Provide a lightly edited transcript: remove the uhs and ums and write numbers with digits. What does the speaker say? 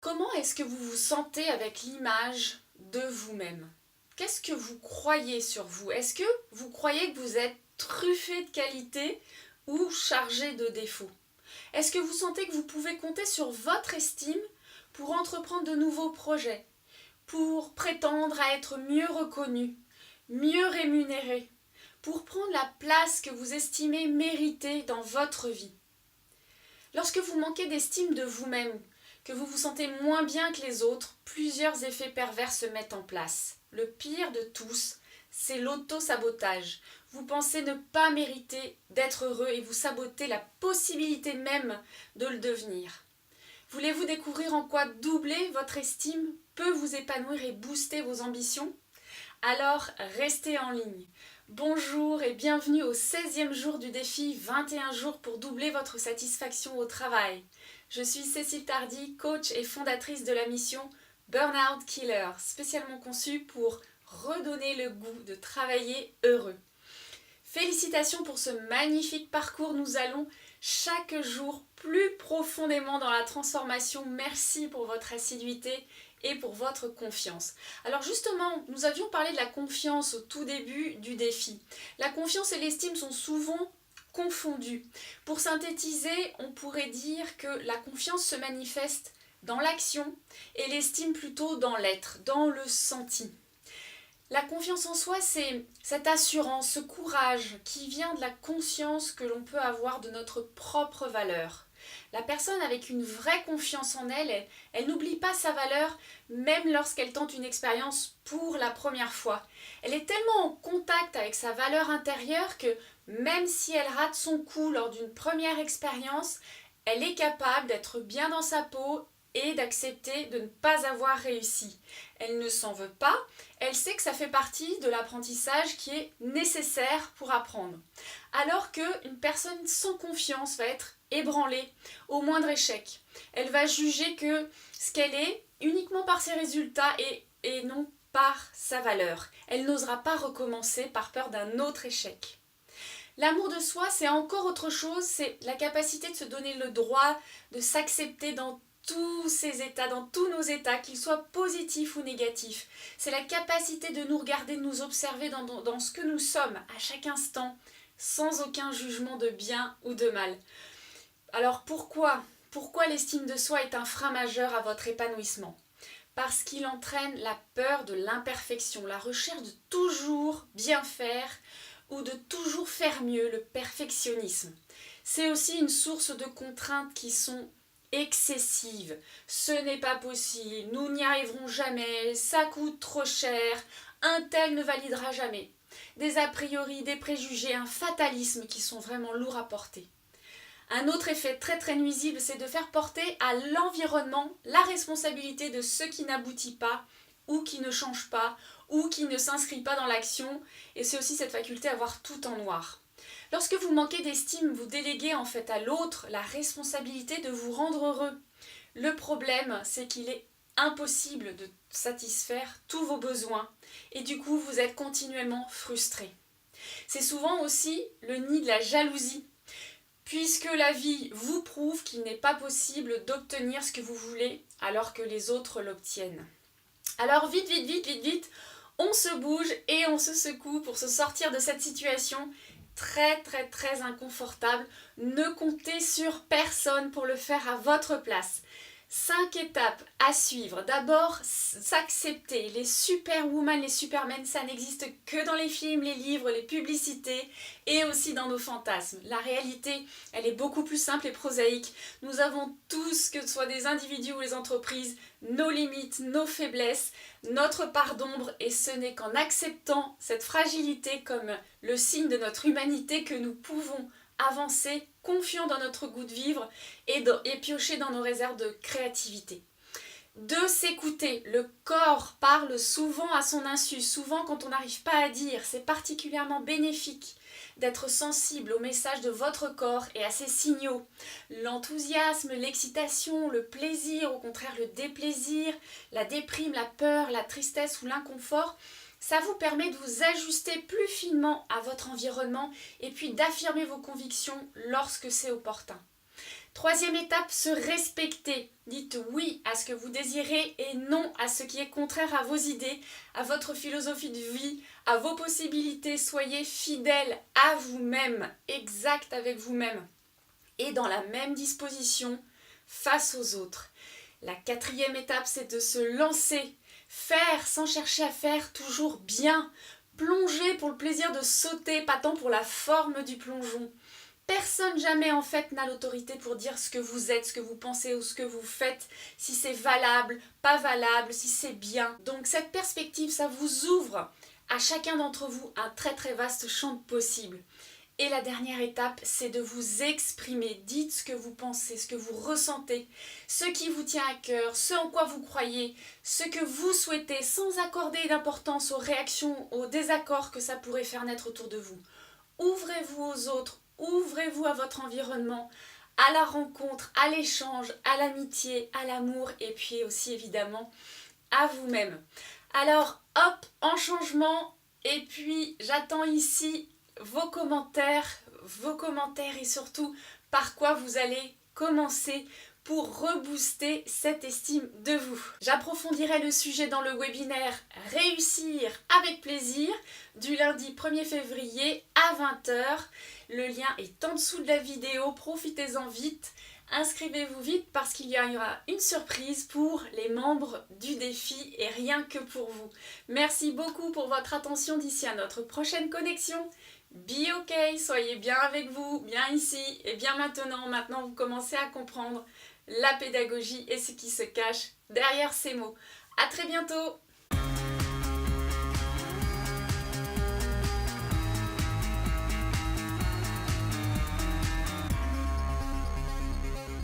Comment est-ce que vous vous sentez avec l'image de vous-même? Qu'est-ce que vous croyez sur vous? Est-ce que vous croyez que vous êtes truffé de qualités ou chargé de défauts? Est-ce que vous sentez que vous pouvez compter sur votre estime pour entreprendre de nouveaux projets, pour prétendre à être mieux reconnu, mieux rémunéré, pour prendre la place que vous estimez méritée dans votre vie? Lorsque vous manquez d'estime de vous-même, que vous vous sentez moins bien que les autres, plusieurs effets pervers se mettent en place. Le pire de tous, c'est l'auto-sabotage. Vous pensez ne pas mériter d'être heureux et vous sabotez la possibilité même de le devenir. Voulez-vous découvrir en quoi doubler votre estime peut vous épanouir et booster vos ambitions? Alors, restez en ligne. Bonjour et bienvenue au 16e jour du défi 21 jours pour doubler votre satisfaction au travail. Je suis Cécile Tardy, coach et fondatrice de la mission Burnout Killer, spécialement conçue pour redonner le goût de travailler heureux. Félicitations pour ce magnifique parcours, nous allons chaque jour plus profondément dans la transformation. Merci pour votre assiduité et pour votre confiance. Alors justement, nous avions parlé de la confiance au tout début du défi. La confiance et l'estime sont souvent confondues. Pour synthétiser, on pourrait dire que la confiance se manifeste dans l'action et l'estime plutôt dans l'être, dans le senti. La confiance en soi, c'est cette assurance, ce courage qui vient de la conscience que l'on peut avoir de notre propre valeur. La personne avec une vraie confiance en elle, elle n'oublie pas sa valeur même lorsqu'elle tente une expérience pour la première fois. Elle est tellement en contact avec sa valeur intérieure que même si elle rate son coup lors d'une première expérience, elle est capable d'être bien dans sa peau et d'accepter de ne pas avoir réussi. Elle ne s'en veut pas, elle sait que ça fait partie de l'apprentissage qui est nécessaire pour apprendre. Alors qu'une personne sans confiance va être ébranlée au moindre échec. Elle va juger que ce qu'elle est uniquement par ses résultats et non par sa valeur. Elle n'osera pas recommencer par peur d'un autre échec. L'amour de soi, c'est encore autre chose, c'est la capacité de se donner le droit de s'accepter dans tous ces états, dans tous nos états, qu'ils soient positifs ou négatifs. C'est la capacité de nous regarder, de nous observer dans ce que nous sommes à chaque instant, sans aucun jugement de bien ou de mal. Alors pourquoi l'estime de soi est un frein majeur à votre épanouissement? Parce qu'il entraîne la peur de l'imperfection, la recherche de toujours bien faire ou de toujours faire mieux, le perfectionnisme. C'est aussi une source de contraintes qui sont excessive. Ce n'est pas possible, nous n'y arriverons jamais, ça coûte trop cher, un tel ne validera jamais. Des a priori, des préjugés, un fatalisme qui sont vraiment lourds à porter. Un autre effet très très nuisible, c'est de faire porter à l'environnement la responsabilité de ce qui n'aboutit pas, ou qui ne change pas, ou qui ne s'inscrit pas dans l'action, et c'est aussi cette faculté à voir tout en noir. Lorsque vous manquez d'estime, vous déléguez en fait à l'autre la responsabilité de vous rendre heureux. Le problème, c'est qu'il est impossible de satisfaire tous vos besoins et du coup, vous êtes continuellement frustré. C'est souvent aussi le nid de la jalousie, puisque la vie vous prouve qu'il n'est pas possible d'obtenir ce que vous voulez alors que les autres l'obtiennent. Alors vite, on se bouge et on se secoue pour se sortir de cette situation très inconfortable. Ne comptez sur personne pour le faire à votre place. 5 étapes à suivre. D'abord, s'accepter. Les superwoman, les supermen, ça n'existe que dans les films, les livres, les publicités et aussi dans nos fantasmes. La réalité, elle est beaucoup plus simple et prosaïque. Nous avons tous, que ce soit des individus ou les entreprises, nos limites, nos faiblesses, notre part d'ombre, et ce n'est qu'en acceptant cette fragilité comme le signe de notre humanité que nous pouvons avancer, confiants dans notre goût de vivre et piocher dans nos réserves de créativité. De s'écouter. Le corps parle souvent à son insu, souvent quand on n'arrive pas à dire. C'est particulièrement bénéfique d'être sensible au message de votre corps et à ses signaux. L'enthousiasme, l'excitation, le plaisir, au contraire le déplaisir, la déprime, la peur, la tristesse ou l'inconfort, ça vous permet de vous ajuster plus finement à votre environnement et puis d'affirmer vos convictions lorsque c'est opportun. Troisième étape, se respecter. Dites oui à ce que vous désirez et non à ce qui est contraire à vos idées, à votre philosophie de vie, à vos possibilités. Soyez fidèle à vous-même, exact avec vous-même et dans la même disposition face aux autres. La quatrième étape, c'est de se lancer. Faire sans chercher à faire toujours bien. Plonger pour le plaisir de sauter, pas tant pour la forme du plongeon. Personne jamais en fait n'a l'autorité pour dire ce que vous êtes, ce que vous pensez ou ce que vous faites, si c'est valable, pas valable, si c'est bien. Donc cette perspective, ça vous ouvre à chacun d'entre vous un très très vaste champ de possibles. Et la dernière étape, c'est de vous exprimer. Dites ce que vous pensez, ce que vous ressentez, ce qui vous tient à cœur, ce en quoi vous croyez, ce que vous souhaitez, sans accorder d'importance aux réactions, aux désaccords que ça pourrait faire naître autour de vous. Ouvrez-vous aux autres, ouvrez-vous à votre environnement, à la rencontre, à l'échange, à l'amitié, à l'amour et puis aussi évidemment à vous-même. Alors hop, en changement, et puis j'attends ici vos commentaires et surtout par quoi vous allez commencer pour rebooster cette estime de vous. J'approfondirai le sujet dans le webinaire Réussir avec plaisir du lundi 1er février à 20 h. Le lien est en dessous de la vidéo, profitez-en vite. Inscrivez-vous vite parce qu'il y aura une surprise pour les membres du défi et rien que pour vous. Merci beaucoup pour votre attention d'ici à notre prochaine connexion. Be OK, soyez bien avec vous, bien ici et bien maintenant. Maintenant, vous commencez à comprendre la pédagogie et ce qui se cache derrière ces mots. À très bientôt!